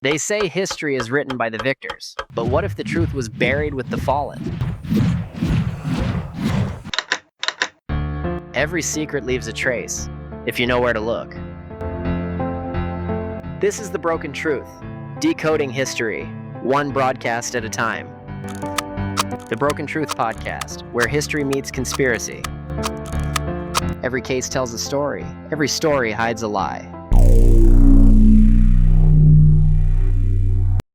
They say history is written by the victors, but what if the truth was buried with the fallen? Every secret leaves a trace, if you know where to look. This is The Broken Truth, decoding history, one broadcast at a time. The Broken Truth podcast, where history meets conspiracy. Every case tells a story, every story hides a lie.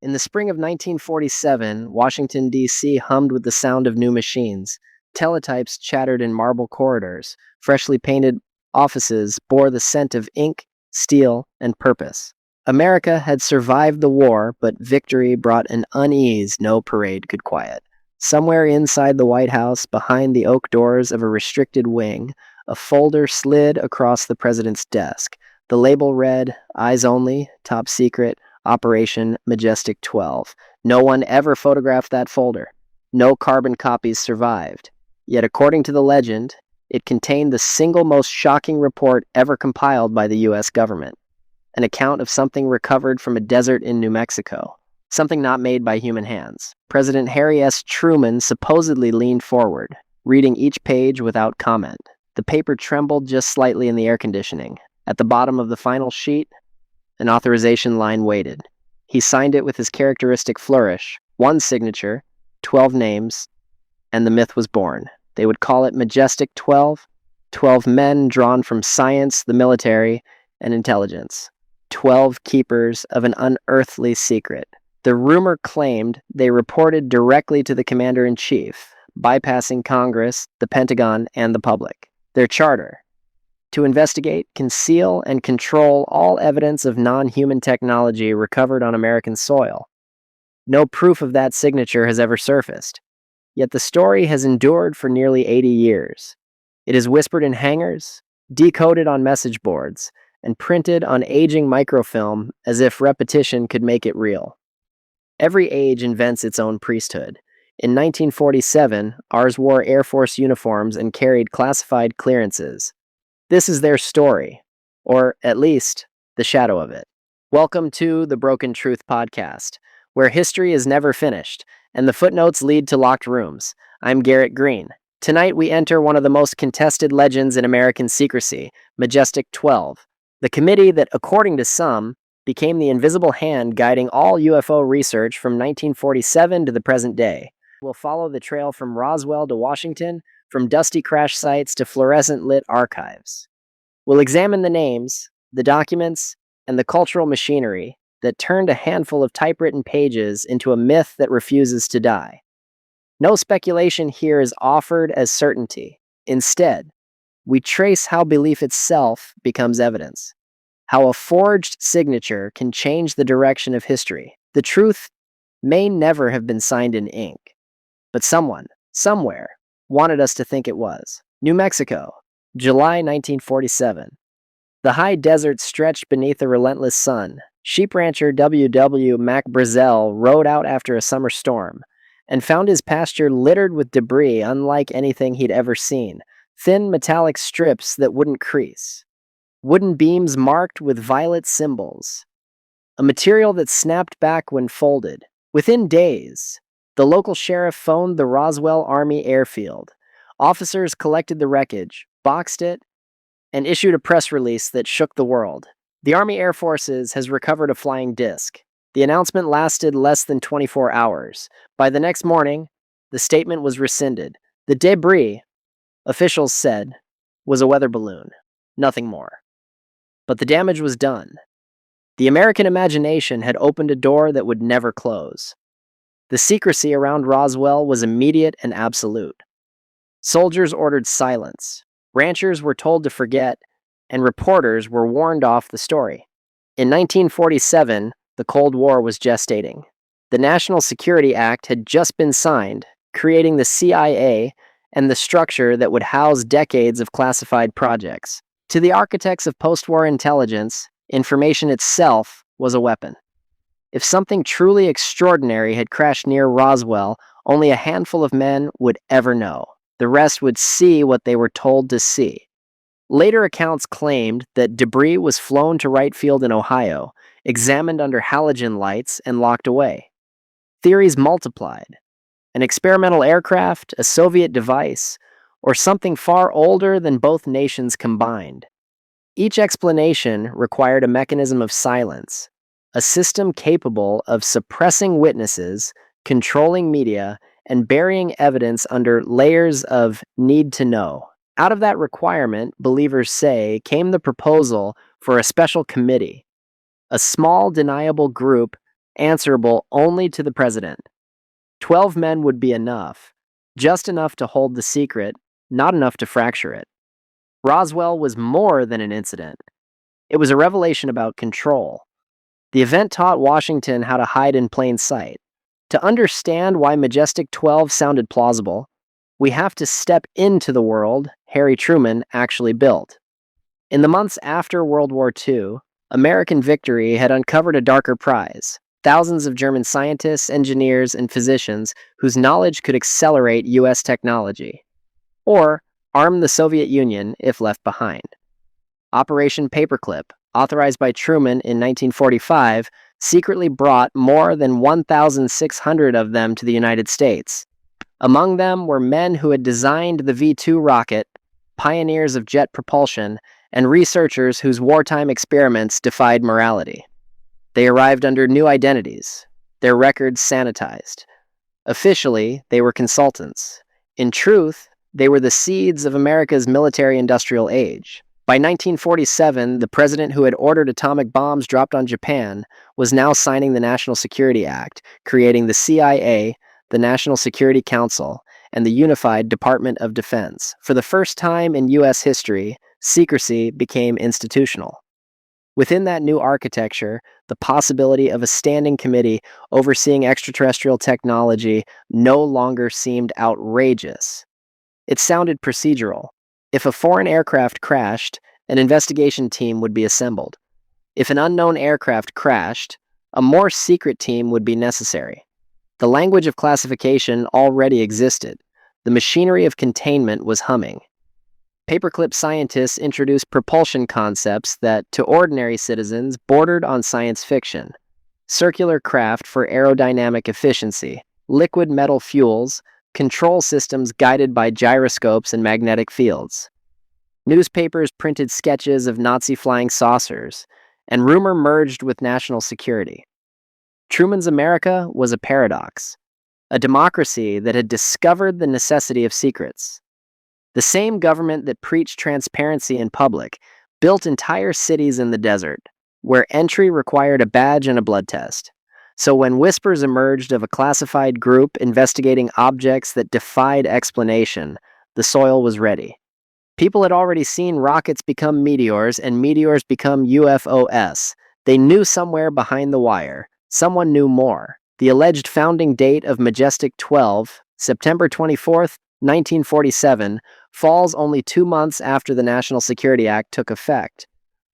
In the spring of 1947, Washington, D.C. hummed with the sound of new machines. Teletypes chattered in marble corridors. Freshly painted offices bore the scent of ink, steel, and purpose. America had survived the war, but victory brought an unease no parade could quiet. Somewhere inside the White House, behind the oak doors of a restricted wing, a folder slid across the president's desk. The label read, "Eyes Only, Top Secret, Operation Majestic 12. No one ever photographed that folder. No carbon copies survived. Yet according to the legend, it contained the single most shocking report ever compiled by the U.S. government. An account of something recovered from a desert in New Mexico. Something not made by human hands. President Harry S. Truman supposedly leaned forward, reading each page without comment. The paper trembled just slightly in the air conditioning. At the bottom of the final sheet, an authorization line waited. He signed it with his characteristic flourish. One signature, 12 names, and the myth was born. They would call it Majestic 12, 12 men drawn from science, the military, and intelligence. 12 keepers of an unearthly secret. The rumor claimed they reported directly to the commander-in-chief, bypassing Congress, the Pentagon, and the public. Their charter: to investigate, conceal, and control all evidence of non-human technology recovered on American soil. No proof of that signature has ever surfaced. Yet the story has endured for nearly 80 years. It is whispered in hangars, decoded on message boards, and printed on aging microfilm as if repetition could make it real. Every age invents its own priesthood. In 1947, ours wore Air Force uniforms and carried classified clearances. This is their story, or at least the shadow of it. Welcome to the Broken Truth podcast, where history is never finished and the footnotes lead to locked rooms. I'm Garrett Greene. Tonight we enter one of the most contested legends in American secrecy, Majestic 12, the committee that, according to some, became the invisible hand guiding all UFO research from 1947 to the present day. We'll follow the trail from Roswell to Washington, from dusty crash sites to fluorescent-lit archives. We'll examine the names, the documents, and the cultural machinery that turned a handful of typewritten pages into a myth that refuses to die. No speculation here is offered as certainty. Instead, we trace how belief itself becomes evidence, how a forged signature can change the direction of history. The truth may never have been signed in ink, but someone, somewhere, wanted us to think it was. New Mexico, July 1947. The high desert stretched beneath a relentless sun. Sheep rancher W.W. Mac Brazel rode out after a summer storm and found his pasture littered with debris unlike anything he'd ever seen. Thin metallic strips that wouldn't crease. Wooden beams marked with violet symbols. A material that snapped back when folded. Within days, the local sheriff phoned the Roswell Army airfield. Officers collected the wreckage, boxed it, and issued a press release that shook the world. The Army Air Forces has recovered a flying disc. The announcement lasted less than 24 hours. By the next morning, the statement was rescinded. The debris, officials said, was a weather balloon, nothing more. But the damage was done. The American imagination had opened a door that would never close. The secrecy around Roswell was immediate and absolute. Soldiers ordered silence, ranchers were told to forget, and reporters were warned off the story. In 1947, the Cold War was gestating. The National Security Act had just been signed, creating the CIA and the structure that would house decades of classified projects. To the architects of post-war intelligence, information itself was a weapon. If something truly extraordinary had crashed near Roswell, only a handful of men would ever know. The rest would see what they were told to see. Later accounts claimed that debris was flown to right field in Ohio. examined under halogen lights, and locked away. Theories multiplied. An experimental aircraft, a Soviet device, or something far older than both nations combined. Each explanation required a mechanism of silence, a system capable of suppressing witnesses, controlling media, and burying evidence under layers of need to know. Out of that requirement, believers say, came the proposal for a special committee, a small, deniable group answerable only to the president. 12 men would be enough, just enough to hold the secret, not enough to fracture it. Roswell was more than an incident. It was a revelation about control. The event taught Washington how to hide in plain sight. To understand why Majestic 12 sounded plausible, we have to step into the world Harry Truman actually built. In the months after World War II, American victory had uncovered a darker prize. Thousands of German scientists, engineers, and physicians whose knowledge could accelerate U.S. technology, or arm the Soviet Union if left behind. Operation Paperclip, authorized by Truman in 1945, secretly brought more than 1,600 of them to the United States. Among them were men who had designed the V-2 rocket, pioneers of jet propulsion, and researchers whose wartime experiments defied morality. They arrived under new identities, their records sanitized. Officially, they were consultants. In truth, they were the seeds of America's military-industrial age. By 1947, the president who had ordered atomic bombs dropped on Japan was now signing the National Security Act, creating the CIA, the National Security Council, and the Unified Department of Defense. For the first time in U.S. history, secrecy became institutional. Within that new architecture, the possibility of a standing committee overseeing extraterrestrial technology no longer seemed outrageous. It sounded procedural. If a foreign aircraft crashed, an investigation team would be assembled. If an unknown aircraft crashed, a more secret team would be necessary. The language of classification already existed. The machinery of containment was humming. Paperclip scientists introduced propulsion concepts that, to ordinary citizens, bordered on science fiction. Circular craft for aerodynamic efficiency, liquid metal fuels, control systems guided by gyroscopes and magnetic fields. Newspapers printed sketches of Nazi flying saucers, and rumor merged with national security. Truman's America was a paradox, a democracy that had discovered the necessity of secrets. The same government that preached transparency in public built entire cities in the desert, where entry required a badge and a blood test. So when whispers emerged of a classified group investigating objects that defied explanation, the soil was ready. People had already seen rockets become meteors and meteors become UFOs. They knew somewhere behind the wire. Someone knew more. The alleged founding date of Majestic 12, September 24th, 1947, falls only 2 months after the National Security Act took effect.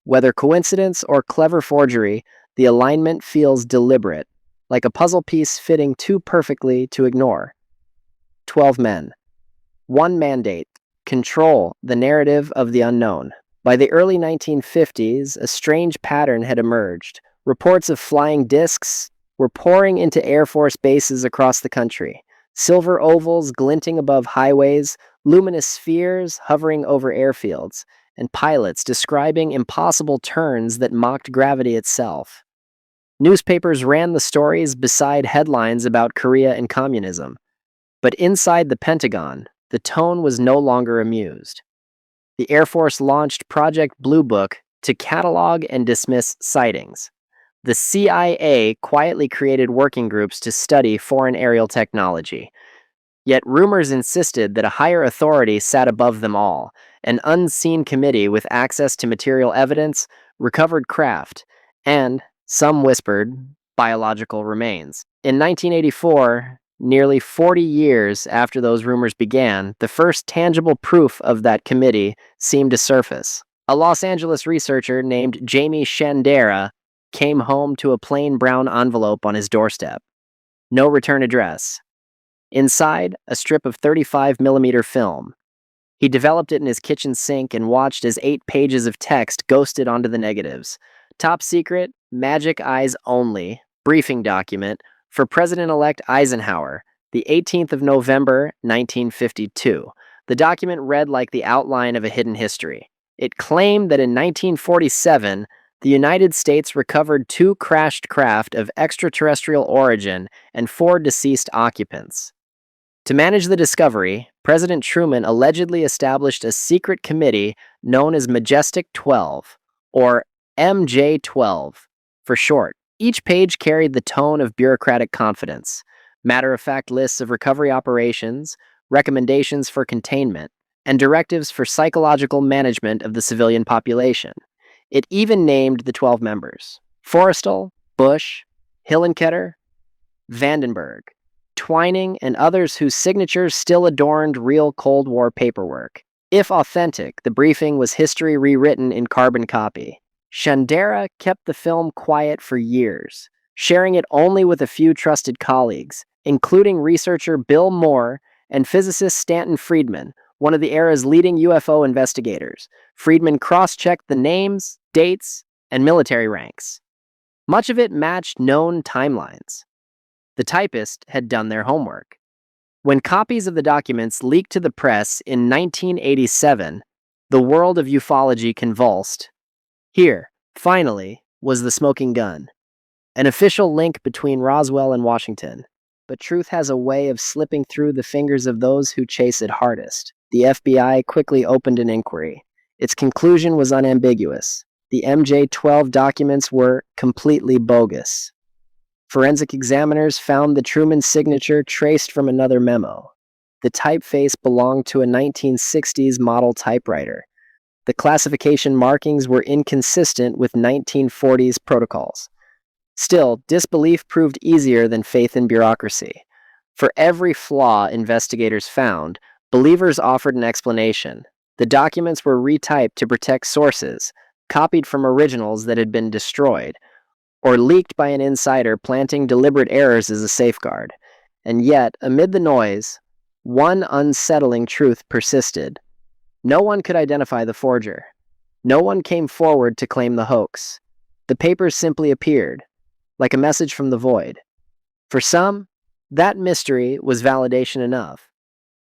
Whether coincidence or clever forgery, the alignment feels deliberate, like a puzzle piece fitting too perfectly to ignore. 12 men. One mandate: control the narrative of the unknown. By the early 1950s, a strange pattern had emerged. Reports of flying discs were pouring into Air Force bases across the country. Silver ovals glinting above highways, luminous spheres hovering over airfields, and pilots describing impossible turns that mocked gravity itself. Newspapers ran the stories beside headlines about Korea and communism. But inside the Pentagon, the tone was no longer amused. The Air Force launched Project Blue Book to catalog and dismiss sightings. The CIA quietly created working groups to study foreign aerial technology. Yet rumors insisted that a higher authority sat above them all, an unseen committee with access to material evidence, recovered craft, and, some whispered, biological remains. In 1984, nearly 40 years after those rumors began, the first tangible proof of that committee seemed to surface. A Los Angeles researcher named Jamie Shandera came home to a plain brown envelope on his doorstep. No return address. Inside, a strip of 35mm film. He developed it in his kitchen sink and watched as 8 pages of text ghosted onto the negatives. Top secret, magic eyes only, briefing document for President-elect Eisenhower, the 18th of November, 1952. The document read like the outline of a hidden history. It claimed that in 1947, the United States recovered 2 crashed craft of extraterrestrial origin and 4 deceased occupants. To manage the discovery, President Truman allegedly established a secret committee known as Majestic 12, or MJ-12 for short. Each page carried the tone of bureaucratic confidence, matter-of-fact lists of recovery operations, recommendations for containment, and directives for psychological management of the civilian population. It even named the 12 members: Forrestal, Bush, Hillenkoetter, Vandenberg, Twining, and others whose signatures still adorned real Cold War paperwork. If authentic, the briefing was history rewritten in carbon copy. Shandera kept the film quiet for years, sharing it only with a few trusted colleagues, including researcher Bill Moore and physicist Stanton Friedman, one of the era's leading UFO investigators. Friedman cross-checked the names, dates, and military ranks. Much of it matched known timelines. The typist had done their homework. When copies of the documents leaked to the press in 1987, the world of ufology convulsed. Here, finally, was the smoking gun, an official link between Roswell and Washington. But truth has a way of slipping through the fingers of those who chase it hardest. The FBI quickly opened an inquiry. Its conclusion was unambiguous. The MJ-12 documents were completely bogus. Forensic examiners found the Truman signature traced from another memo. The typeface belonged to a 1960s model typewriter. The classification markings were inconsistent with 1940s protocols. Still, disbelief proved easier than faith in bureaucracy. For every flaw investigators found, believers offered an explanation. The documents were retyped to protect sources, copied from originals that had been destroyed, or leaked by an insider planting deliberate errors as a safeguard. And yet, amid the noise, one unsettling truth persisted. No one could identify the forger. No one came forward to claim the hoax. The papers simply appeared, like a message from the void. For some, that mystery was validation enough.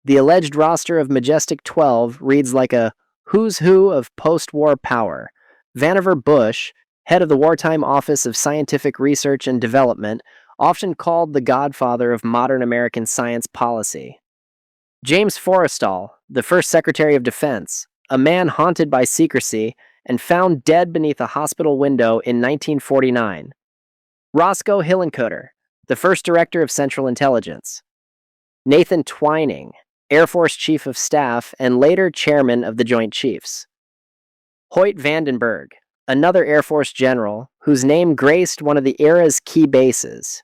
The alleged roster of Majestic 12 reads like a who's who of post-war power. Vannevar Bush, head of the Wartime Office of Scientific Research and Development, often called the godfather of modern American science policy. James Forrestal, the first Secretary of Defense, a man haunted by secrecy and found dead beneath a hospital window in 1949. Roscoe Hillenkoetter, the first Director of Central Intelligence. Nathan Twining, Air Force Chief of Staff and later Chairman of the Joint Chiefs. Hoyt Vandenberg, another Air Force general whose name graced one of the era's key bases.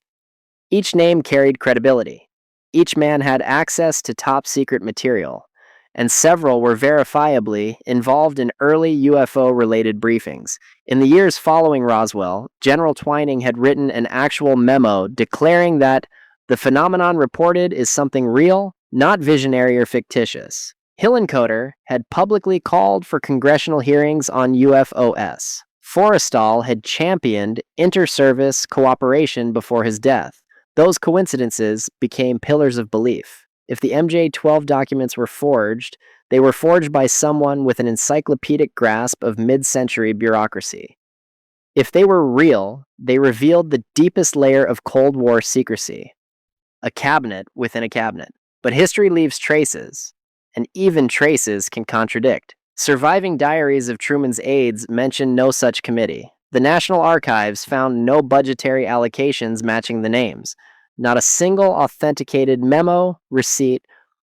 Each name carried credibility. Each man had access to top-secret material, and several were verifiably involved in early UFO-related briefings. In the years following Roswell, General Twining had written an actual memo declaring that the phenomenon reported is something real, not visionary or fictitious. Hillenkoetter had publicly called for congressional hearings on UFOs. Forrestal had championed inter-service cooperation before his death. Those coincidences became pillars of belief. If the MJ-12 documents were forged, they were forged by someone with an encyclopedic grasp of mid-century bureaucracy. If they were real, they revealed the deepest layer of Cold War secrecy. A cabinet within a cabinet. But history leaves traces, and even traces can contradict. Surviving diaries of Truman's aides mention no such committee. The National Archives found no budgetary allocations matching the names. Not a single authenticated memo, receipt,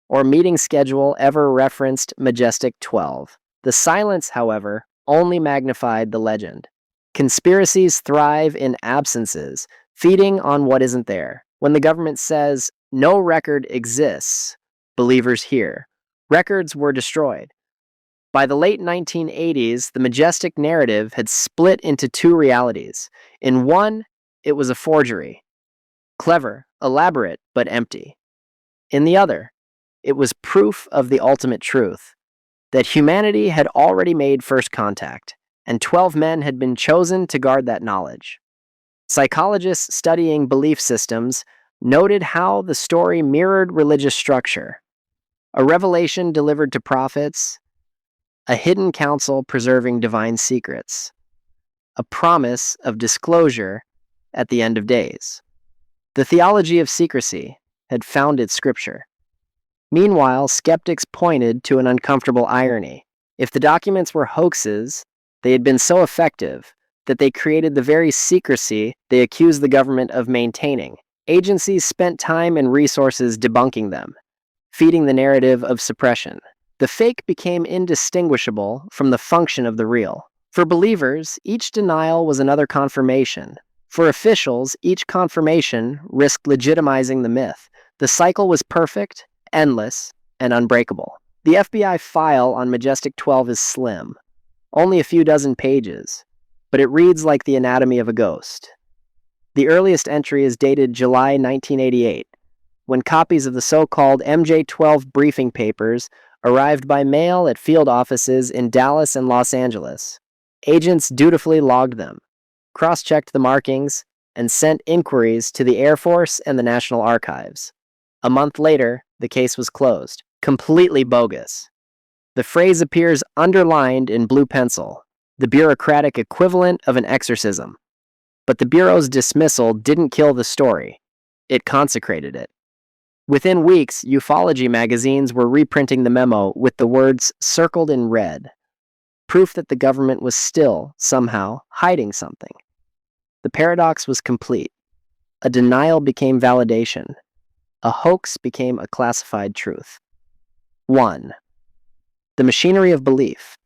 or meeting schedule ever referenced Majestic 12. The silence, however, only magnified the legend. Conspiracies thrive in absences, feeding on what isn't there. When the government says, no record exists, believers hear. Records were destroyed. By the late 1980s, the Majestic narrative had split into two realities. In one, it was a forgery. Clever, elaborate, but empty. In the other, it was proof of the ultimate truth, that humanity had already made first contact, and 12 men had been chosen to guard that knowledge. Psychologists studying belief systems noted how the story mirrored religious structure: a revelation delivered to prophets, a hidden counsel preserving divine secrets, a promise of disclosure at the end of days. The theology of secrecy had found its scripture. Meanwhile, skeptics pointed to an uncomfortable irony. If the documents were hoaxes, they had been so effective that they created the very secrecy they accused the government of maintaining. Agencies spent time and resources debunking them, feeding the narrative of suppression. The fake became indistinguishable from the function of the real. For believers, each denial was another confirmation. For officials, each confirmation risked legitimizing the myth. The cycle was perfect, endless, and unbreakable. The FBI file on Majestic 12 is slim, only a few dozen pages, but it reads like the anatomy of a ghost. The earliest entry is dated July 1988, when copies of the so-called MJ-12 briefing papers arrived by mail at field offices in Dallas and Los Angeles. Agents dutifully logged them, cross-checked the markings, and sent inquiries to the Air Force and the National Archives. A month later, the case was closed. Completely bogus. The phrase appears underlined in blue pencil, the bureaucratic equivalent of an exorcism. But the Bureau's dismissal didn't kill the story. It consecrated it. Within weeks, ufology magazines were reprinting the memo with the words circled in red, proof that the government was still, somehow, hiding something. The paradox was complete. A denial became validation. A hoax became a classified truth. 1. The machinery of belief.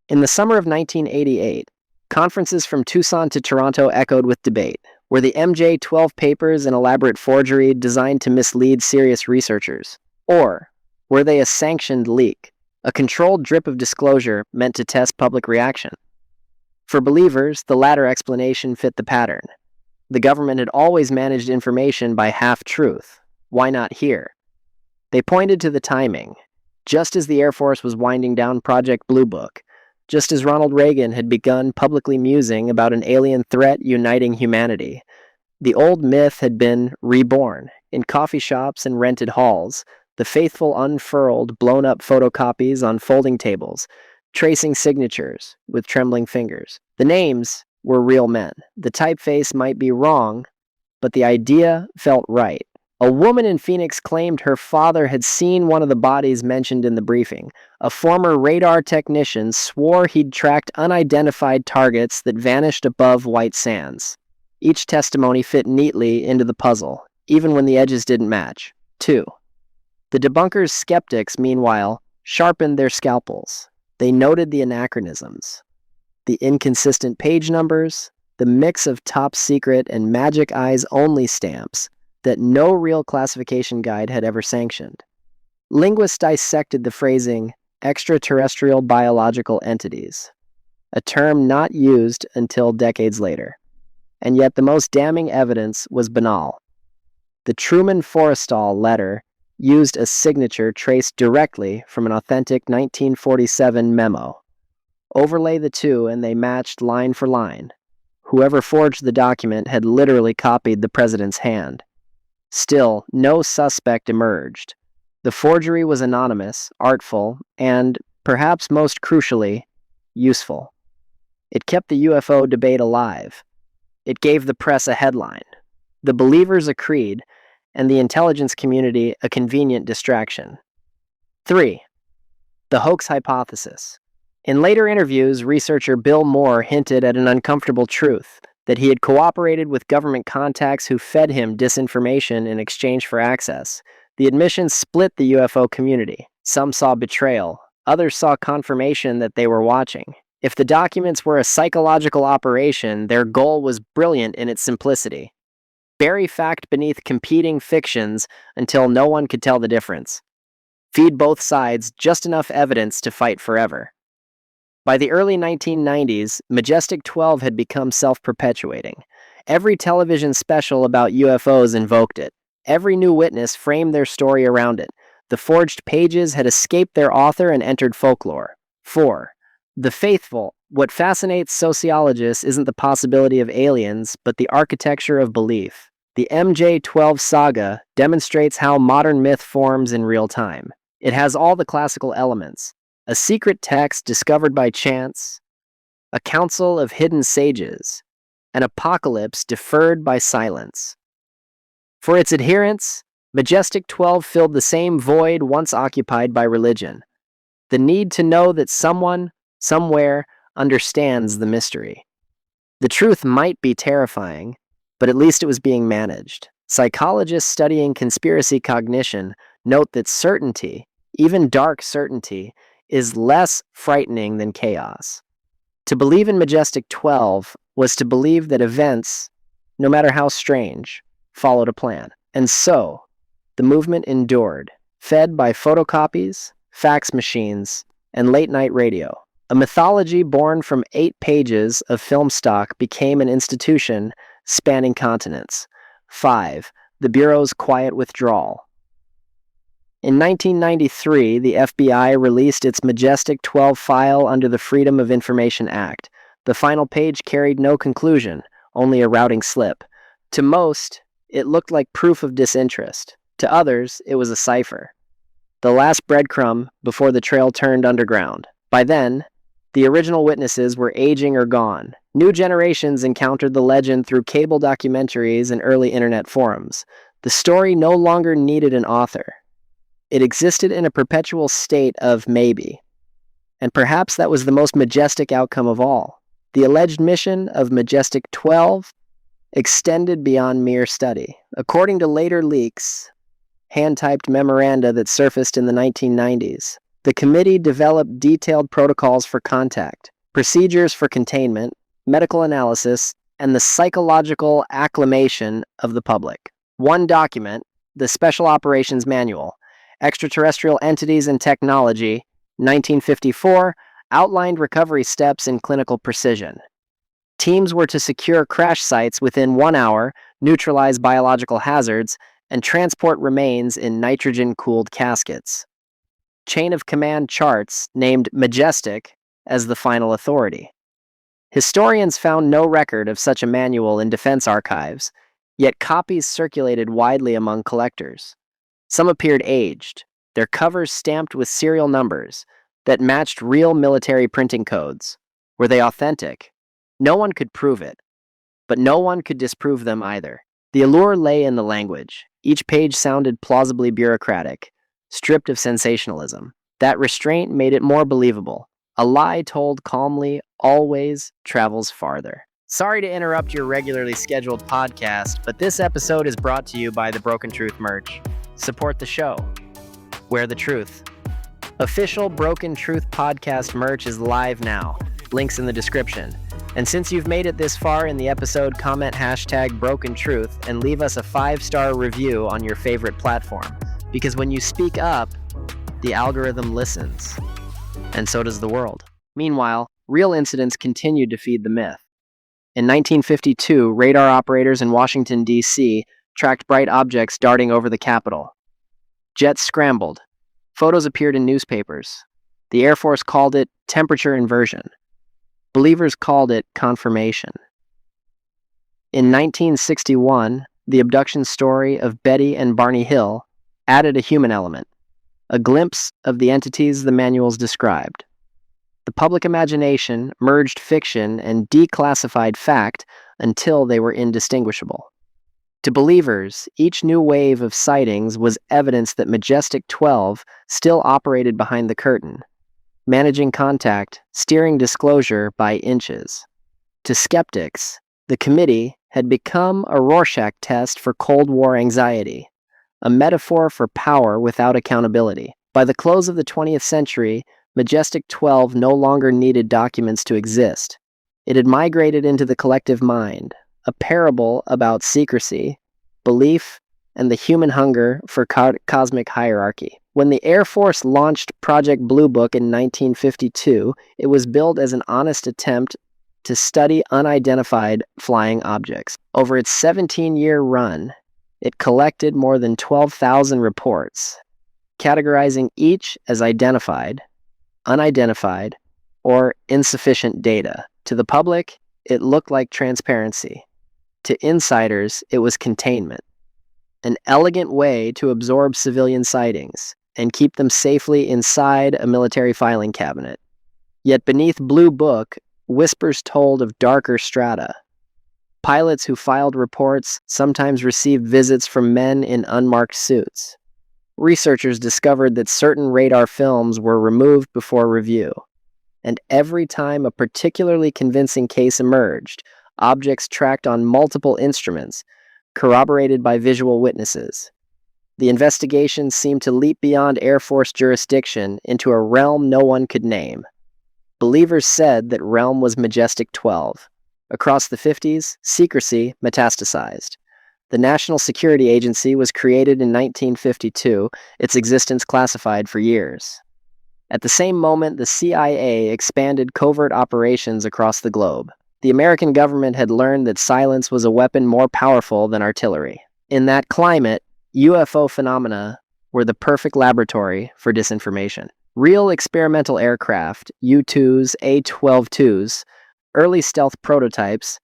In the summer of 1988, conferences from Tucson to Toronto echoed with debate. Were the MJ-12 papers an elaborate forgery designed to mislead serious researchers? Or were they a sanctioned leak, a controlled drip of disclosure meant to test public reaction? For believers, the latter explanation fit the pattern. The government had always managed information by half-truth. Why not here? They pointed to the timing. Just as the Air Force was winding down Project Blue Book, just as Ronald Reagan had begun publicly musing about an alien threat uniting humanity, the old myth had been reborn. In coffee shops and rented halls, the faithful unfurled, blown-up photocopies on folding tables, tracing signatures with trembling fingers. The names were real men. The typeface might be wrong, but the idea felt right. A woman in Phoenix claimed her father had seen one of the bodies mentioned in the briefing. A former radar technician swore he'd tracked unidentified targets that vanished above white sands. Each testimony fit neatly into the puzzle, even when the edges didn't match. 2. The debunkers' skeptics, meanwhile, sharpened their scalpels. They noted the anachronisms, the inconsistent page numbers, the mix of top secret and magic eyes only stamps that no real classification guide had ever sanctioned. Linguists dissected the phrasing extraterrestrial biological entities, a term not used until decades later. And yet the most damning evidence was banal. The Truman-Forrestal letter used a signature traced directly from an authentic 1947 memo. Overlay the two and they matched line for line. Whoever forged the document had literally copied the president's hand. Still, no suspect emerged. The forgery was anonymous, artful, and, perhaps most crucially, useful. It kept the UFO debate alive. It gave the press a headline, the believers a creed, and the intelligence community a convenient distraction. 3. The hoax hypothesis. In later interviews, researcher Bill Moore hinted at an uncomfortable truth, that he had cooperated with government contacts who fed him disinformation in exchange for access. The admission split the UFO community. Some saw betrayal. Others saw confirmation that they were watching. If the documents were a psychological operation, their goal was brilliant in its simplicity. Bury fact beneath competing fictions until no one could tell the difference. Feed both sides just enough evidence to fight forever. By the early 1990s, Majestic 12 had become self-perpetuating. Every television special about UFOs invoked it. Every new witness framed their story around it. The forged pages had escaped their author and entered folklore. 4. The faithful. What fascinates sociologists isn't the possibility of aliens, but the architecture of belief. The MJ-12 saga demonstrates how modern myth forms in real time. It has all the classical elements: a secret text discovered by chance, a council of hidden sages, an apocalypse deferred by silence. For its adherents, Majestic 12 filled the same void once occupied by religion: the need to know that someone, somewhere, understands the mystery. The truth might be terrifying, but at least it was being managed. Psychologists studying conspiracy cognition note that certainty, even dark certainty, is less frightening than chaos. To believe in Majestic 12 was to believe that events, no matter how strange, followed a plan. And so, the movement endured, fed by photocopies, fax machines, and late-night radio. A mythology born from 8 pages of film stock became an institution spanning continents. 5. The Bureau's quiet withdrawal. In 1993, the FBI released its Majestic 12 file under the Freedom of Information Act. The final page carried no conclusion, only a routing slip. To most, it looked like proof of disinterest. To others, it was a cipher, the last breadcrumb before the trail turned underground. By then, the original witnesses were aging or gone. New generations encountered the legend through cable documentaries and early internet forums. The story no longer needed an author. It existed in a perpetual state of maybe. And perhaps that was the most majestic outcome of all. The alleged mission of Majestic 12 extended beyond mere study. According to later leaks, hand-typed memoranda that surfaced in the 1990s, the committee developed detailed protocols for contact, procedures for containment, medical analysis, and the psychological acclimation of the public. One document, the Special Operations Manual, Extraterrestrial Entities and Technology, 1954, outlined recovery steps in clinical precision. Teams were to secure crash sites within 1 hour, neutralize biological hazards, and transport remains in nitrogen-cooled caskets. Chain of command charts named Majestic as the final authority. Historians found no record of such a manual in defense archives, yet copies circulated widely among collectors. Some appeared aged, their covers stamped with serial numbers that matched real military printing codes. Were they authentic? No one could prove it, but no one could disprove them either. The allure lay in the language. Each page sounded plausibly bureaucratic, stripped of sensationalism. That restraint made it more believable. A lie told calmly always travels farther. Sorry to interrupt your regularly scheduled podcast, but this episode is brought to you by the Broken Truth merch. Support the show. Wear the truth. Official Broken Truth podcast merch is live now. Links in the description. And since you've made it this far in the episode, comment #BrokenTruth and leave us a 5-star review on your favorite platform. Because when you speak up, the algorithm listens. And so does the world. Meanwhile, real incidents continued to feed the myth. In 1952, radar operators in Washington, D.C. tracked bright objects darting over the Capitol. Jets scrambled. Photos appeared in newspapers. The Air Force called it temperature inversion. Believers called it confirmation. In 1961, the abduction story of Betty and Barney Hill added a human element, a glimpse of the entities the manuals described. The public imagination merged fiction and declassified fact until they were indistinguishable. To believers, each new wave of sightings was evidence that Majestic 12 still operated behind the curtain, managing contact, steering disclosure by inches. To skeptics, the committee had become a Rorschach test for Cold War anxiety, a metaphor for power without accountability. By the close of the 20th century, Majestic 12 no longer needed documents to exist. It had migrated into the collective mind, a parable about secrecy, belief, and the human hunger for cosmic hierarchy. When the Air Force launched Project Blue Book in 1952, it was billed as an honest attempt to study unidentified flying objects. Over its 17-year run, it collected more than 12,000 reports, categorizing each as identified, unidentified, or insufficient data. To the public, it looked like transparency. To insiders, it was containment, an elegant way to absorb civilian sightings and keep them safely inside a military filing cabinet. Yet beneath Blue Book, whispers told of darker strata. Pilots who filed reports sometimes received visits from men in unmarked suits. Researchers discovered that certain radar films were removed before review. And every time a particularly convincing case emerged, objects tracked on multiple instruments, corroborated by visual witnesses. The investigation seemed to leap beyond Air Force jurisdiction into a realm no one could name. Believers said that realm was Majestic 12. Across the 50s, secrecy metastasized. The National Security Agency was created in 1952, its existence classified for years. At the same moment, the CIA expanded covert operations across the globe. The American government had learned that silence was a weapon more powerful than artillery. In that climate, UFO phenomena were the perfect laboratory for disinformation. Real experimental aircraft, U-2s, A-12-2s, early stealth prototypes,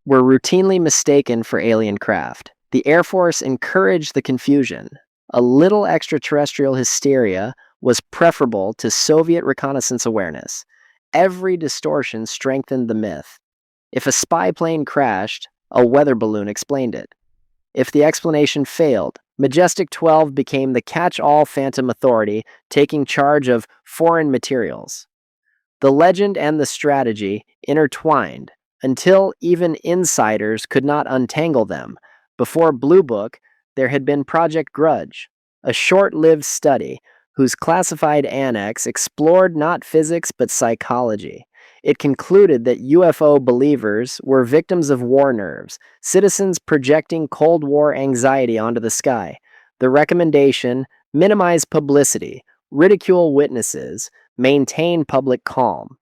were routinely mistaken for alien craft. The Air Force encouraged the confusion. A little extraterrestrial hysteria was preferable to Soviet reconnaissance awareness. Every distortion strengthened the myth. If a spy plane crashed, a weather balloon explained it. If the explanation failed, Majestic 12 became the catch-all phantom authority taking charge of foreign materials. The legend and the strategy intertwined until even insiders could not untangle them. Before Blue Book, there had been Project Grudge, a short-lived study whose classified annex explored not physics but psychology. It concluded that UFO believers were victims of war nerves, citizens projecting Cold War anxiety onto the sky. The recommendation: minimize publicity, ridicule witnesses, maintain public calm.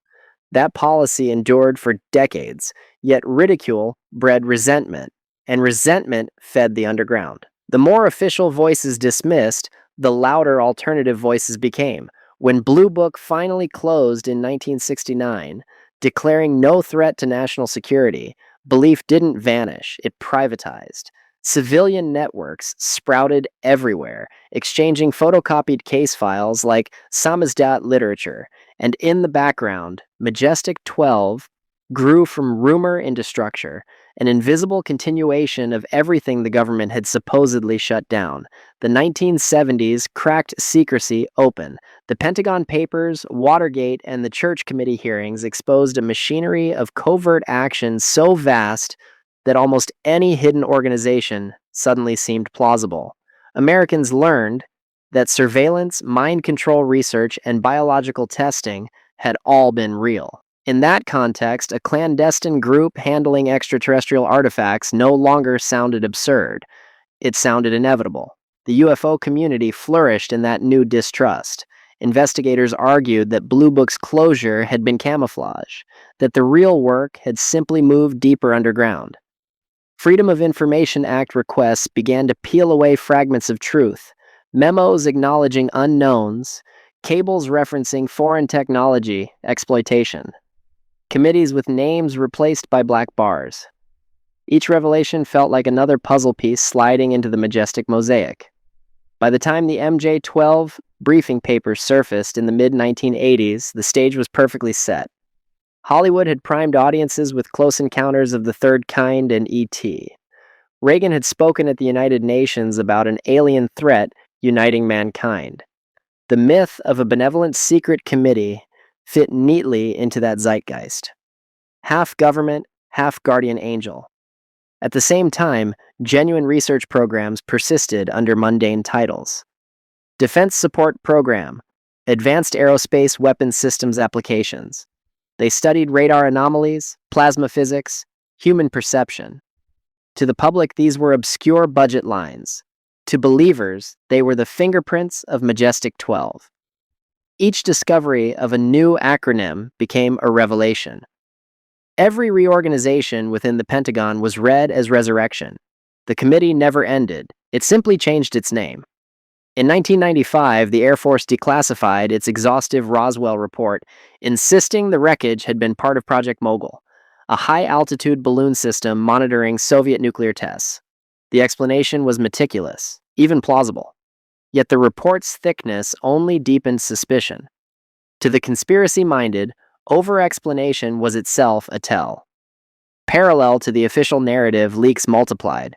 That policy endured for decades, yet ridicule bred resentment, and resentment fed the underground. The more official voices dismissed, the louder alternative voices became. When Blue Book finally closed in 1969, declaring no threat to national security, belief didn't vanish, it privatized. Civilian networks sprouted everywhere, exchanging photocopied case files like samizdat literature, and in the background, Majestic 12 grew from rumor into structure, an invisible continuation of everything the government had supposedly shut down. The 1970s cracked secrecy open. The Pentagon Papers, Watergate, and the Church Committee hearings exposed a machinery of covert action so vast that almost any hidden organization suddenly seemed plausible. Americans learned that surveillance, mind control research, and biological testing had all been real. In that context, a clandestine group handling extraterrestrial artifacts no longer sounded absurd. It sounded inevitable. The UFO community flourished in that new distrust. Investigators argued that Blue Book's closure had been camouflage, that the real work had simply moved deeper underground. Freedom of Information Act requests began to peel away fragments of truth, memos acknowledging unknowns, cables referencing foreign technology exploitation, committees with names replaced by black bars. Each revelation felt like another puzzle piece sliding into the Majestic mosaic. By the time the MJ-12 briefing papers surfaced in the mid-1980s, the stage was perfectly set. Hollywood had primed audiences with Close Encounters of the Third Kind and E.T. Reagan had spoken at the United Nations about an alien threat uniting mankind. The myth of a benevolent secret committee fit neatly into that zeitgeist. Half government, half guardian angel. At the same time, genuine research programs persisted under mundane titles. Defense Support Program, Advanced Aerospace Weapons Systems Applications. They studied radar anomalies, plasma physics, human perception. To the public, these were obscure budget lines. To believers, they were the fingerprints of Majestic 12. Each discovery of a new acronym became a revelation. Every reorganization within the Pentagon was read as resurrection. The committee never ended. It simply changed its name. In 1995, the Air Force declassified its exhaustive Roswell report, insisting the wreckage had been part of Project Mogul, a high-altitude balloon system monitoring Soviet nuclear tests. The explanation was meticulous, even plausible. Yet the report's thickness only deepened suspicion. To the conspiracy-minded, over-explanation was itself a tell. Parallel to the official narrative, leaks multiplied.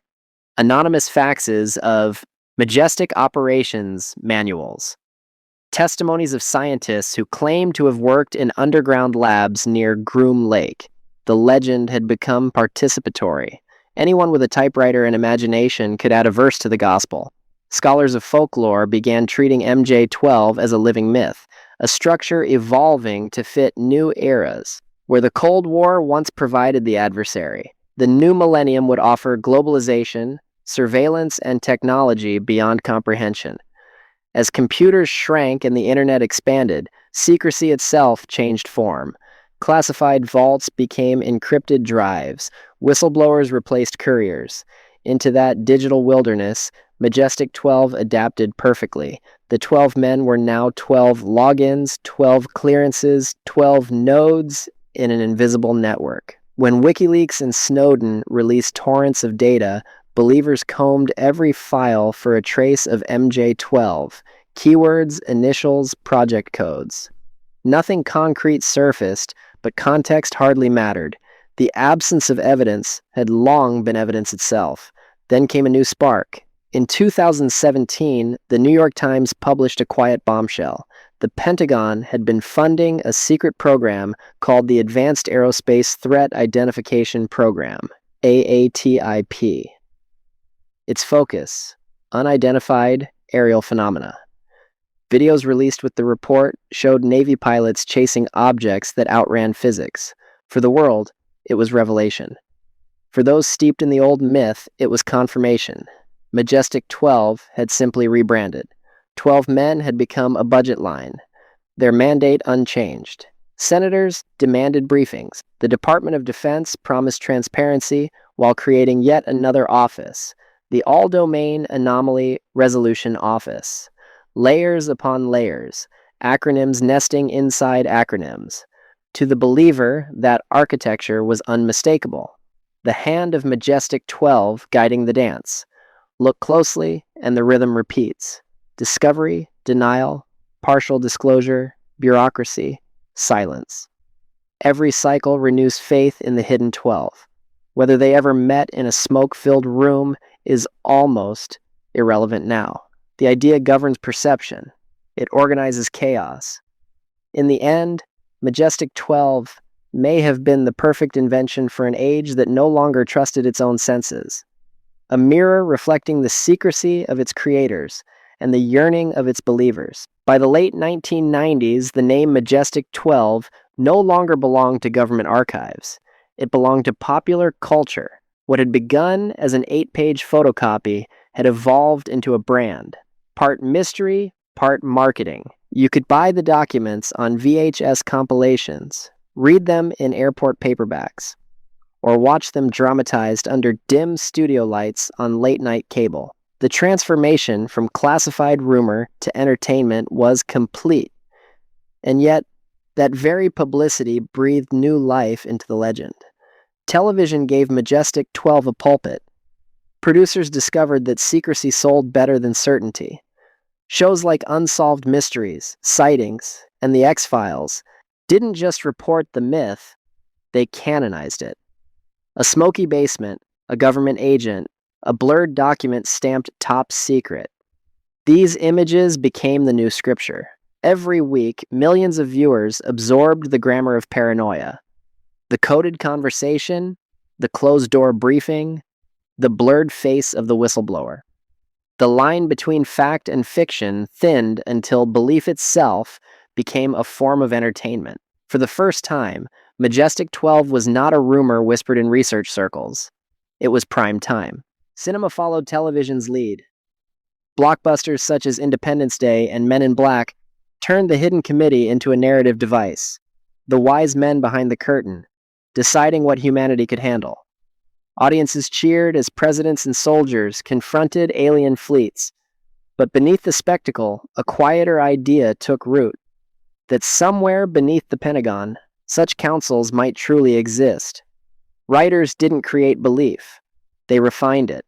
Anonymous faxes of Majestic operations manuals, testimonies of scientists who claimed to have worked in underground labs near Groom Lake. The legend had become participatory. Anyone with a typewriter and imagination could add a verse to the gospel. Scholars of folklore began treating MJ-12 as a living myth, a structure evolving to fit new eras. Where the Cold War once provided the adversary, the new millennium would offer globalization, surveillance, and technology beyond comprehension. As computers shrank and the internet expanded, secrecy itself changed form. Classified vaults became encrypted drives. Whistleblowers replaced couriers. Into that digital wilderness, Majestic 12 adapted perfectly. The 12 men were now 12 logins, 12 clearances, 12 nodes in an invisible network. When WikiLeaks and Snowden released torrents of data, believers combed every file for a trace of MJ-12, keywords, initials, project codes. Nothing concrete surfaced, but context hardly mattered. The absence of evidence had long been evidence itself. Then came a new spark. In 2017, the New York Times published a quiet bombshell. The Pentagon had been funding a secret program called the Advanced Aerospace Threat Identification Program, AATIP. Its focus, unidentified aerial phenomena. Videos released with the report showed Navy pilots chasing objects that outran physics. For the world, it was revelation. For those steeped in the old myth, it was confirmation. Majestic 12 had simply rebranded. 12 men had become a budget line, their mandate unchanged. Senators demanded briefings. The Department of Defense promised transparency while creating yet another office, the All-Domain Anomaly Resolution Office. Layers upon layers, acronyms nesting inside acronyms. To the believer, that architecture was unmistakable. The hand of Majestic 12 guiding the dance. Look closely, and the rhythm repeats. Discovery, denial, partial disclosure, bureaucracy, silence. Every cycle renews faith in the hidden 12. Whether they ever met in a smoke-filled room is almost irrelevant now. The idea governs perception. It organizes chaos. In the end, Majestic 12 may have been the perfect invention for an age that no longer trusted its own senses. A mirror reflecting the secrecy of its creators and the yearning of its believers. By the late 1990s, the name Majestic 12 no longer belonged to government archives. It belonged to popular culture. What had begun as an 8-page photocopy had evolved into a brand. Part mystery, part marketing. You could buy the documents on VHS compilations, read them in airport paperbacks, or watch them dramatized under dim studio lights on late-night cable. The transformation from classified rumor to entertainment was complete. And yet, that very publicity breathed new life into the legend. Television gave Majestic 12 a pulpit. Producers discovered that secrecy sold better than certainty. Shows like Unsolved Mysteries, Sightings, and The X-Files didn't just report the myth, they canonized it. A smoky basement, a government agent, a blurred document stamped top secret. These images became the new scripture. Every week, millions of viewers absorbed the grammar of paranoia. The coded conversation, the closed-door briefing, the blurred face of the whistleblower. The line between fact and fiction thinned until belief itself became a form of entertainment. For the first time, Majestic 12 was not a rumor whispered in research circles. It was prime time. Cinema followed television's lead. Blockbusters such as Independence Day and Men in Black turned the hidden committee into a narrative device. The wise men behind the curtain, deciding what humanity could handle. Audiences cheered as presidents and soldiers confronted alien fleets. But beneath the spectacle, a quieter idea took root that somewhere beneath the Pentagon, such councils might truly exist. Writers didn't create belief, they refined it.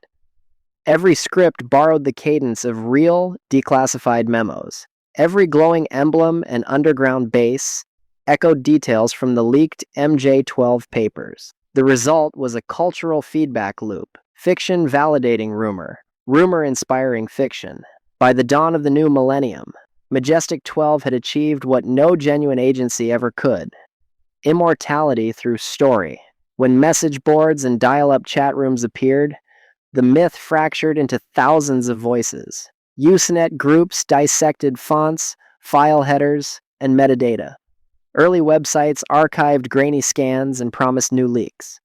Every script borrowed the cadence of real, declassified memos. Every glowing emblem and underground base echoed details from the leaked MJ-12 papers. The result was a cultural feedback loop, fiction validating rumor, rumor inspiring fiction. By the dawn of the new millennium, Majestic 12 had achieved what no genuine agency ever could: immortality through story. When message boards and dial-up chat rooms appeared, the myth fractured into thousands of voices. Usenet groups dissected fonts, file headers, and metadata. Early websites archived grainy scans and promised new leaks.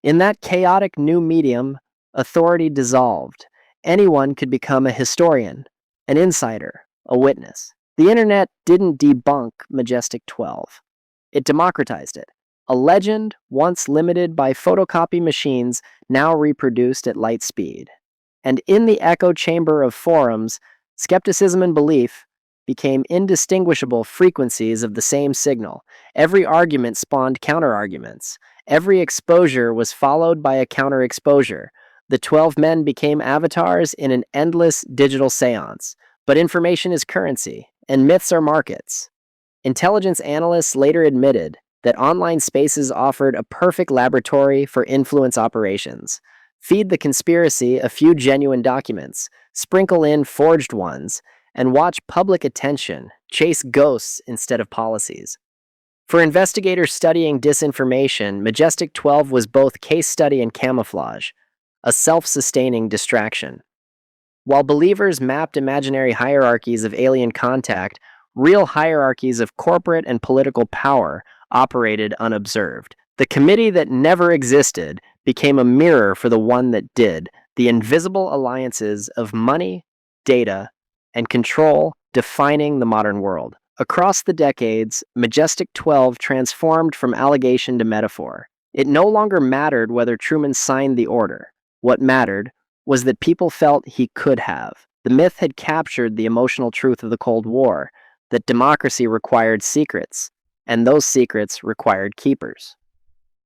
In that chaotic new medium, authority dissolved. Anyone could become a historian, an insider, a witness. The internet didn't debunk Majestic 12. It democratized it. A legend once limited by photocopy machines, now reproduced at light speed. And in the echo chamber of forums, skepticism and belief became indistinguishable frequencies of the same signal. Every argument spawned counterarguments. Every exposure was followed by a counterexposure. The 12 men became avatars in an endless digital seance. But information is currency, and myths are markets. Intelligence analysts later admitted that online spaces offered a perfect laboratory for influence operations. Feed the conspiracy a few genuine documents, sprinkle in forged ones, and watch public attention chase ghosts instead of policies. For investigators studying disinformation, Majestic 12 was both case study and camouflage, a self-sustaining distraction. While believers mapped imaginary hierarchies of alien contact, real hierarchies of corporate and political power operated unobserved. The committee that never existed became a mirror for the one that did, the invisible alliances of money, data, and control defining the modern world. Across the decades, Majestic 12 transformed from allegation to metaphor. It no longer mattered whether Truman signed the order. What mattered was that people felt he could have. The myth had captured the emotional truth of the Cold War, that democracy required secrets, and those secrets required keepers.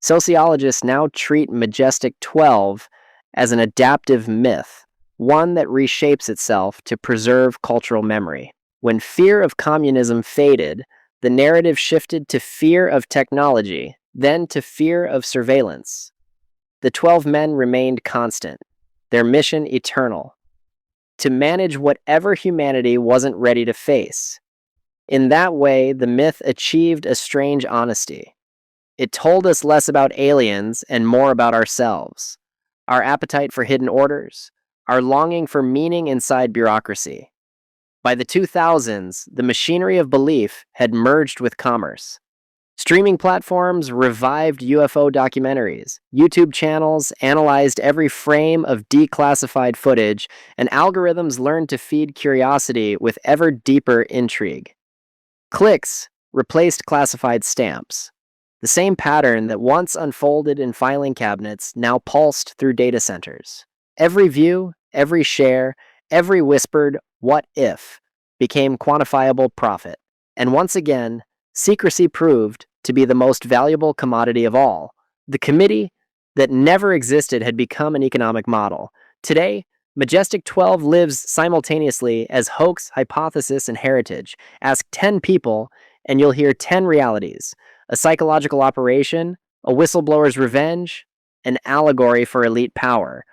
Sociologists now treat Majestic 12 as an adaptive myth, one that reshapes itself to preserve cultural memory. When fear of communism faded, the narrative shifted to fear of technology, then to fear of surveillance. The 12 men remained constant, their mission eternal: to manage whatever humanity wasn't ready to face. In that way, the myth achieved a strange honesty. It told us less about aliens and more about ourselves, our appetite for hidden orders, our longing for meaning inside bureaucracy. By the 2000s, the machinery of belief had merged with commerce. Streaming platforms revived UFO documentaries. YouTube channels analyzed every frame of declassified footage, and algorithms learned to feed curiosity with ever deeper intrigue. Clicks replaced classified stamps. The same pattern that once unfolded in filing cabinets now pulsed through data centers. Every view, every share, every whispered "what if" became quantifiable profit. And once again, secrecy proved to be the most valuable commodity of all. The committee that never existed had become an economic model. Today, Majestic 12 lives simultaneously as hoax, hypothesis, and heritage. Ask 10 people, and you'll hear 10 realities: a psychological operation, a whistleblower's revenge, an allegory for elite power,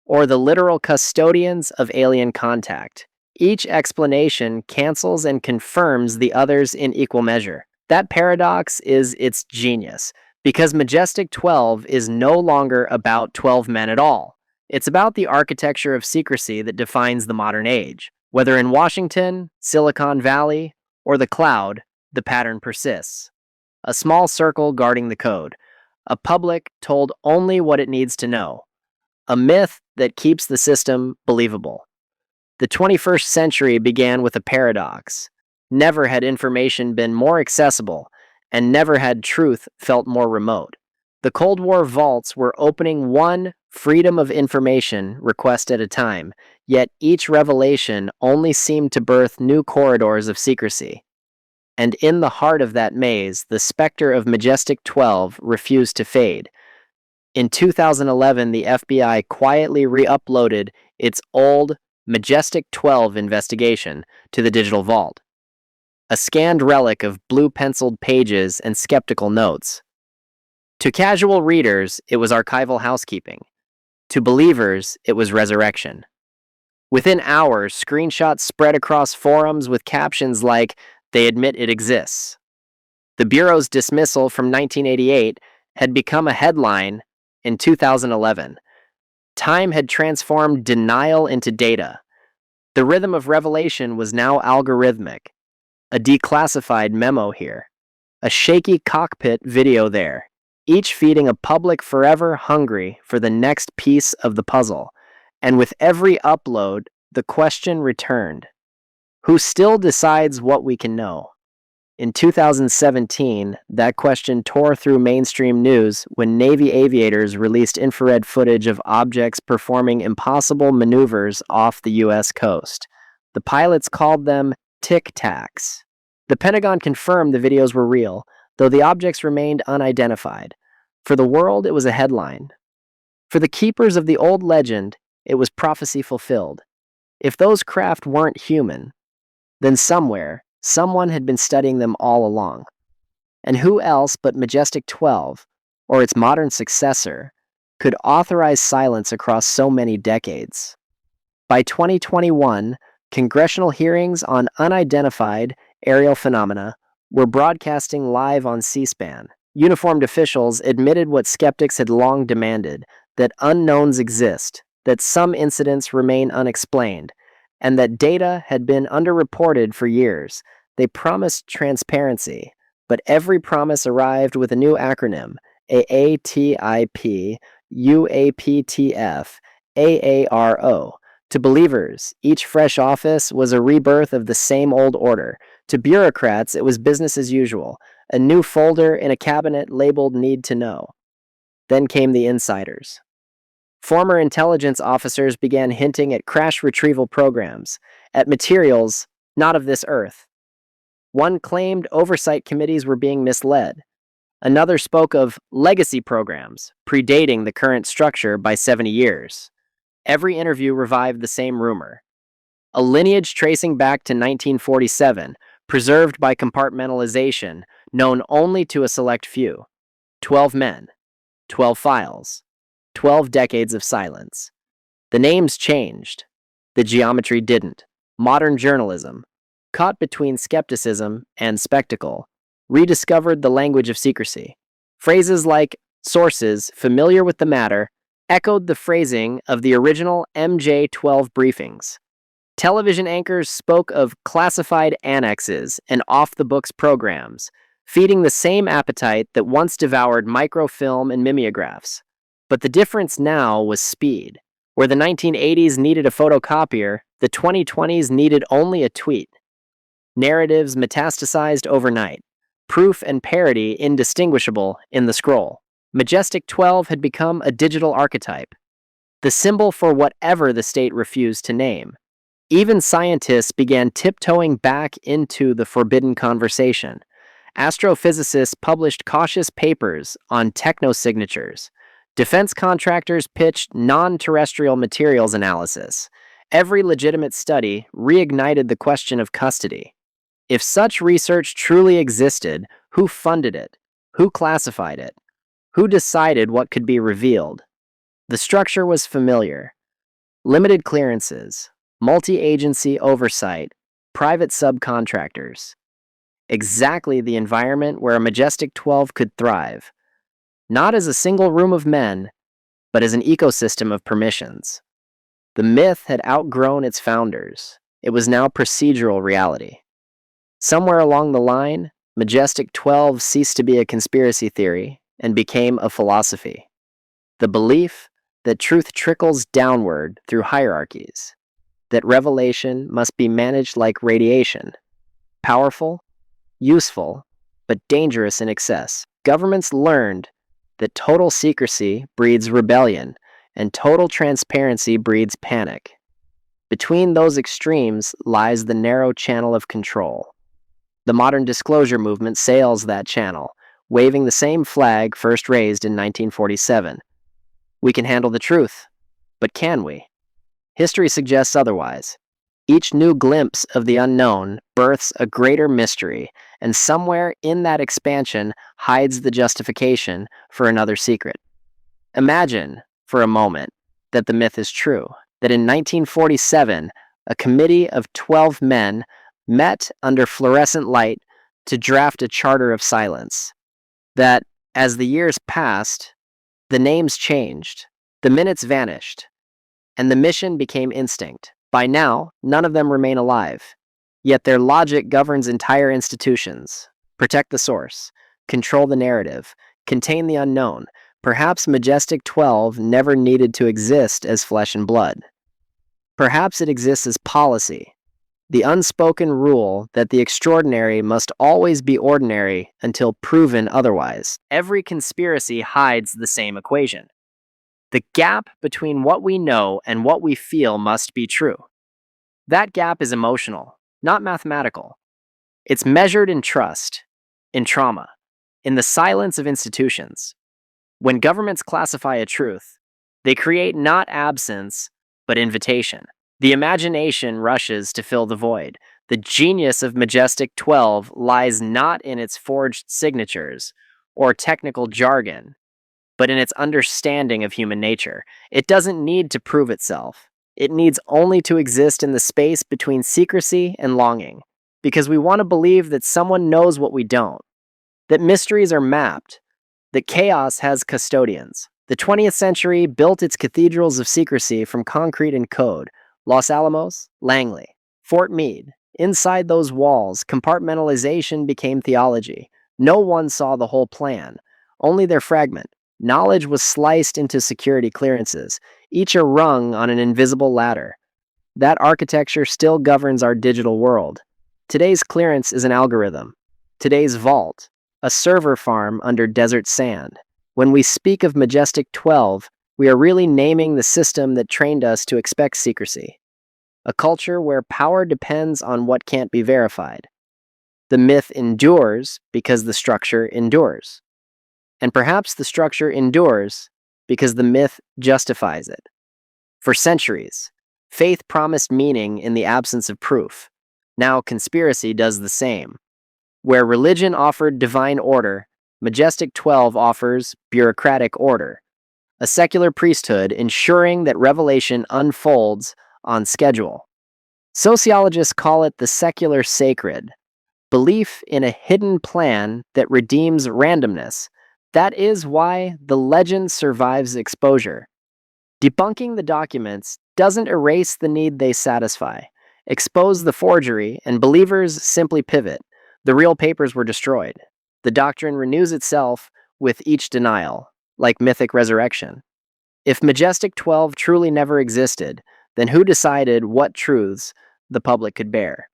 or the literal custodians of alien contact. Each explanation cancels and confirms the others in equal measure. That paradox is its genius, because Majestic 12 is no longer about 12 men at all. It's about the architecture of secrecy that defines the modern age. Whether in Washington, Silicon Valley, or the cloud, the pattern persists. A small circle guarding the code. A public told only what it needs to know. A myth that keeps the system believable. The 21st century began with a paradox. Never had information been more accessible, and never had truth felt more remote. The Cold War vaults were opening one freedom of information request at a time, yet each revelation only seemed to birth new corridors of secrecy. And in the heart of that maze, the specter of Majestic 12 refused to fade. In 2011, the FBI quietly re-uploaded its old Majestic 12 investigation to the digital vault, a scanned relic of blue-penciled pages and skeptical notes. To casual readers, it was archival housekeeping. To believers, it was resurrection. Within hours, screenshots spread across forums with captions like, "They admit it exists." The Bureau's dismissal from 1988 had become a headline in 2011. Time had transformed denial into data. The rhythm of revelation was now algorithmic. A declassified memo here, a shaky cockpit video there, each feeding a public forever hungry for the next piece of the puzzle. And with every upload, the question returned: who still decides what we can know? In 2017, that question tore through mainstream news when Navy aviators released infrared footage of objects performing impossible maneuvers off the U.S. coast. The pilots called them tic-tacs. The Pentagon confirmed the videos were real, though the objects remained unidentified. For the world, it was a headline. For the keepers of the old legend, it was prophecy fulfilled. If those craft weren't human, then somewhere, someone had been studying them all along. And who else but Majestic 12, or its modern successor, could authorize silence across so many decades? By 2021, congressional hearings on unidentified aerial phenomena were broadcasting live on C-SPAN. Uniformed officials admitted what skeptics had long demanded, that unknowns exist, that some incidents remain unexplained, and that data had been underreported for years. They promised transparency, but every promise arrived with a new acronym: AATIP, UAPTF, AARO. To believers, each fresh office was a rebirth of the same old order. To bureaucrats, it was business as usual, a new folder in a cabinet labeled Need to Know. Then came the insiders. Former intelligence officers began hinting at crash retrieval programs, at materials not of this earth. One claimed oversight committees were being misled. Another spoke of legacy programs, predating the current structure by 70 years. Every interview revived the same rumor: a lineage tracing back to 1947, preserved by compartmentalization, known only to a select few. 12 men, 12 files, 12 decades of silence. The names changed. The geometry didn't. Modern journalism, caught between skepticism and spectacle, rediscovered the language of secrecy. Phrases like "sources familiar with the matter" echoed the phrasing of the original MJ-12 briefings. Television anchors spoke of classified annexes and off-the-books programs, feeding the same appetite that once devoured microfilm and mimeographs. But the difference now was speed. Where the 1980s needed a photocopier, the 2020s needed only a tweet. Narratives metastasized overnight, proof and parody indistinguishable in the scroll. Majestic 12 had become a digital archetype, the symbol for whatever the state refused to name. Even scientists began tiptoeing back into the forbidden conversation. Astrophysicists published cautious papers on technosignatures. Defense contractors pitched non-terrestrial materials analysis. Every legitimate study reignited the question of custody. If such research truly existed, who funded it? Who classified it? Who decided what could be revealed? The structure was familiar. Limited clearances, multi-agency oversight, private subcontractors. Exactly the environment where a Majestic 12 could thrive. Not as a single room of men, but as an ecosystem of permissions. The myth had outgrown its founders. It was now procedural reality. Somewhere along the line, Majestic 12 ceased to be a conspiracy theory and became a philosophy. The belief that truth trickles downward through hierarchies, that revelation must be managed like radiation, powerful, useful, but dangerous in excess. Governments learned that total secrecy breeds rebellion and total transparency breeds panic. Between those extremes lies the narrow channel of control. The modern disclosure movement sails that channel, waving the same flag first raised in 1947. We can handle the truth, but can we? History suggests otherwise. Each new glimpse of the unknown births a greater mystery, and somewhere in that expansion hides the justification for another secret. Imagine, for a moment, that the myth is true, that in 1947, a committee of 12 men met under fluorescent light to draft a charter of silence. That, as the years passed, the names changed, the minutes vanished, and the mission became instinct. By now, none of them remain alive, yet their logic governs entire institutions. Protect the source, control the narrative, contain the unknown. Perhaps Majestic 12 never needed to exist as flesh and blood. Perhaps it exists as policy, the unspoken rule that the extraordinary must always be ordinary until proven otherwise. Every conspiracy hides the same equation. The gap between what we know and what we feel must be true. That gap is emotional, not mathematical. It's measured in trust, in trauma, in the silence of institutions. When governments classify a truth, they create not absence, but invitation. The imagination rushes to fill the void. The genius of Majestic 12 lies not in its forged signatures or technical jargon, but in its understanding of human nature. It doesn't need to prove itself. It needs only to exist in the space between secrecy and longing, because we want to believe that someone knows what we don't, that mysteries are mapped, that chaos has custodians. The 20th century built its cathedrals of secrecy from concrete and code. Los Alamos, Langley, Fort Meade. Inside those walls, compartmentalization became theology. No one saw the whole plan, only their fragment. Knowledge was sliced into security clearances, each a rung on an invisible ladder. That architecture still governs our digital world. Today's clearance is an algorithm. Today's vault, a server farm under desert sand. When we speak of Majestic 12, we are really naming the system that trained us to expect secrecy. A culture where power depends on what can't be verified. The myth endures because the structure endures. And perhaps the structure endures because the myth justifies it. For centuries, faith promised meaning in the absence of proof. Now conspiracy does the same. Where religion offered divine order, Majestic 12 offers bureaucratic order. A secular priesthood ensuring that revelation unfolds on schedule. Sociologists call it the secular sacred, belief in a hidden plan that redeems randomness. That is why the legend survives exposure. Debunking the documents doesn't erase the need they satisfy. Expose the forgery, and believers simply pivot. The real papers were destroyed. The doctrine renews itself with each denial, like mythic resurrection. If Majestic 12 truly never existed, then who decided what truths the public could bear?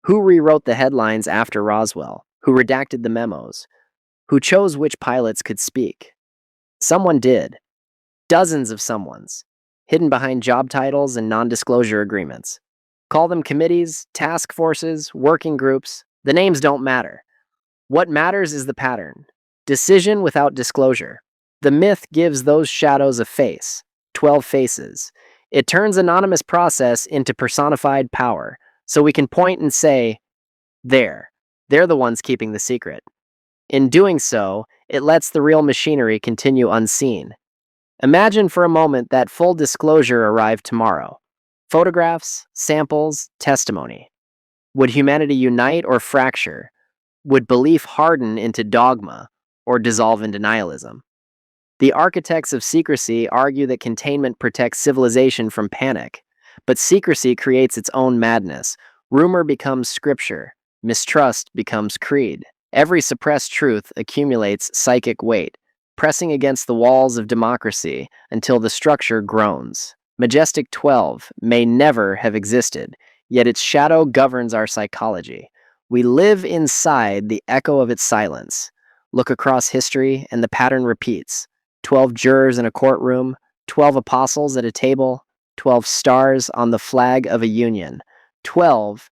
Who rewrote the headlines after Roswell? Who redacted the memos? Who chose which pilots could speak? Someone did. Dozens of someones, hidden behind job titles and non-disclosure agreements. Call them committees, task forces, working groups. The names don't matter. What matters is the pattern. Decision without disclosure. The myth gives those shadows a face, 12 faces. It turns anonymous process into personified power, so we can point and say, they're the ones keeping the secret. In doing so, it lets the real machinery continue unseen. Imagine for a moment that full disclosure arrived tomorrow. Photographs, samples, testimony. Would humanity unite or fracture? Would belief harden into dogma or dissolve in denialism? The architects of secrecy argue that containment protects civilization from panic, but secrecy creates its own madness. Rumor becomes scripture. Mistrust becomes creed. Every suppressed truth accumulates psychic weight, pressing against the walls of democracy until the structure groans. Majestic 12 may never have existed, yet its shadow governs our psychology. We live inside the echo of its silence, Look across history, and the pattern repeats. 12 jurors in a courtroom, 12 apostles at a table, 12 stars on the flag of a union. 12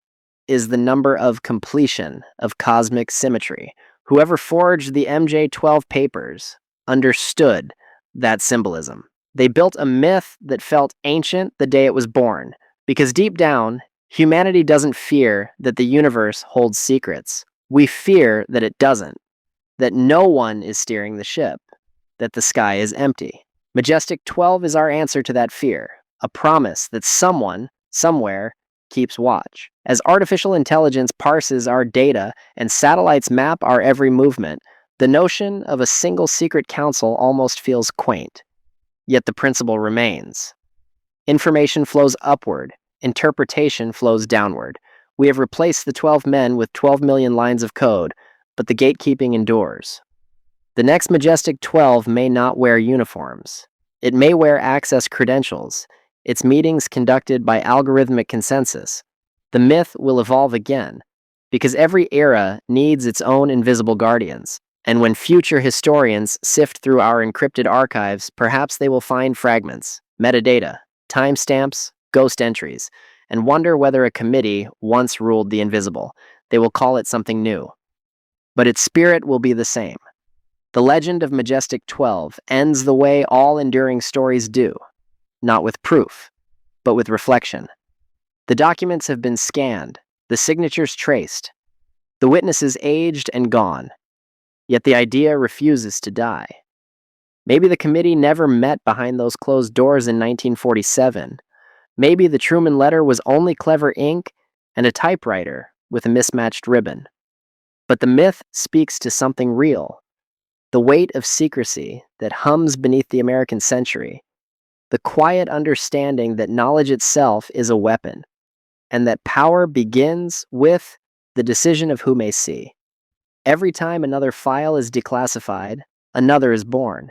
is the number of completion of cosmic symmetry. Whoever forged the MJ-12 papers understood that symbolism. They built a myth that felt ancient the day it was born, because deep down, humanity doesn't fear that the universe holds secrets. We fear that it doesn't, that no one is steering the ship, that the sky is empty. Majestic 12 is our answer to that fear, a promise that someone, somewhere, keeps watch. As artificial intelligence parses our data and satellites map our every movement, the notion of a single secret council almost feels quaint. Yet the principle remains. Information flows upward, interpretation flows downward. We have replaced the 12 men with 12 million lines of code, but the gatekeeping endures. The next Majestic 12 may not wear uniforms. It may wear access credentials, its meetings conducted by algorithmic consensus. The myth will evolve again, because every era needs its own invisible guardians. And when future historians sift through our encrypted archives, perhaps they will find fragments, metadata, timestamps, ghost entries, and wonder whether a committee once ruled the invisible. They will call it something new. But its spirit will be the same. The legend of Majestic 12 ends the way all enduring stories do, not with proof, but with reflection. The documents have been scanned, the signatures traced, the witnesses aged and gone, yet the idea refuses to die. Maybe the committee never met behind those closed doors in 1947. Maybe the Truman letter was only clever ink and a typewriter with a mismatched ribbon. But the myth speaks to something real, the weight of secrecy that hums beneath the American century, the quiet understanding that knowledge itself is a weapon, and that power begins with the decision of who may see. Every time another file is declassified, another is born.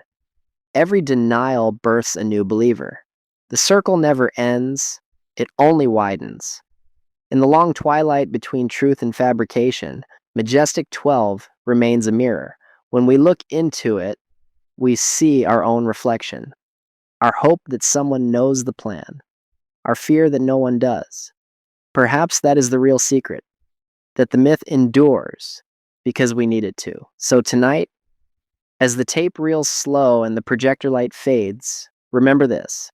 Every denial births a new believer. The circle never ends, it only widens. In the long twilight between truth and fabrication, Majestic 12 remains a mirror. When we look into it, we see our own reflection. Our hope that someone knows the plan. Our fear that no one does. Perhaps that is the real secret, that the myth endures because we need it to. So tonight, as the tape reels slow and the projector light fades, remember this.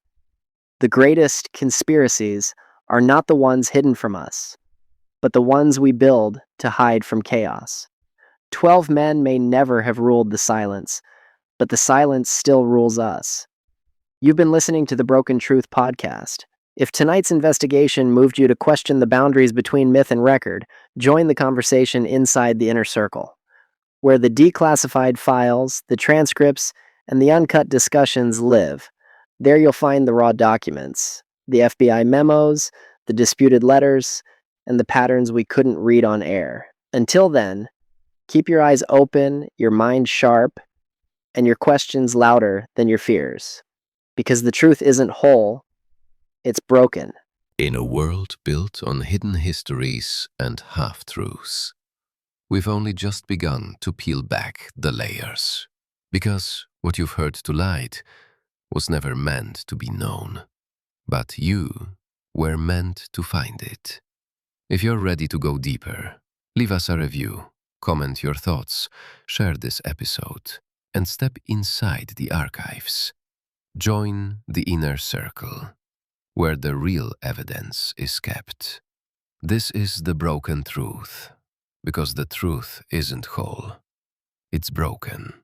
The greatest conspiracies are not the ones hidden from us, but the ones we build to hide from chaos. 12 men may never have ruled the silence, but the silence still rules us. You've been listening to the Broken Truth podcast. If tonight's investigation moved you to question the boundaries between myth and record, join the conversation inside the inner circle, where the declassified files, the transcripts, and the uncut discussions live. There you'll find the raw documents, the FBI memos, the disputed letters, and the patterns we couldn't read on air. Until then, keep your eyes open, your mind sharp, and your questions louder than your fears. Because the truth isn't whole, it's broken. In a world built on hidden histories and half-truths, we've only just begun to peel back the layers. Because what you've heard tonight was never meant to be known, but you were meant to find it. If you're ready to go deeper, leave us a review, comment your thoughts, share this episode, and step inside the archives. Join the inner circle, where the real evidence is kept. This is the broken truth, because the truth isn't whole, it's broken.